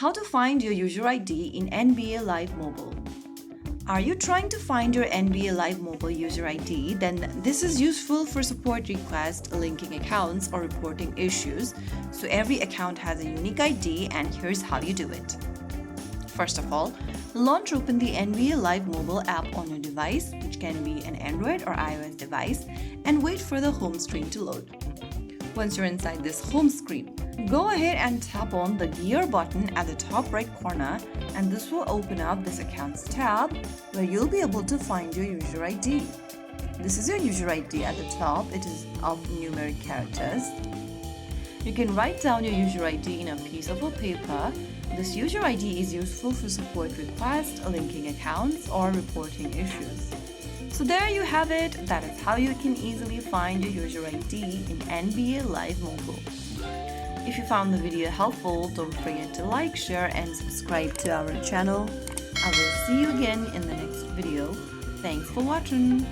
How to find your user ID in NBA Live Mobile. Are you trying to find your NBA Live Mobile user ID? Then this is useful for support requests, linking accounts, or reporting issues. So every account has a unique ID, and here's how you do it. First of all, launch open the NBA Live Mobile app on your device, which can be an Android or iOS device, and wait for the home screen to load. Once you're inside this home screen, go ahead and tap on the gear button at the top right corner, and this will open up this accounts tab where you'll be able to find your user ID. This is your user ID at the top. It is of numeric characters. You can write down your user ID in a piece of a paper. This user ID is useful for support requests, linking accounts, or reporting issues. So there you have it. That is how you can easily find your user ID in NBA Live Mobile. If you found the video helpful, don't forget to like, share, and subscribe to our channel. I will see you again in the next video. Thanks for watching.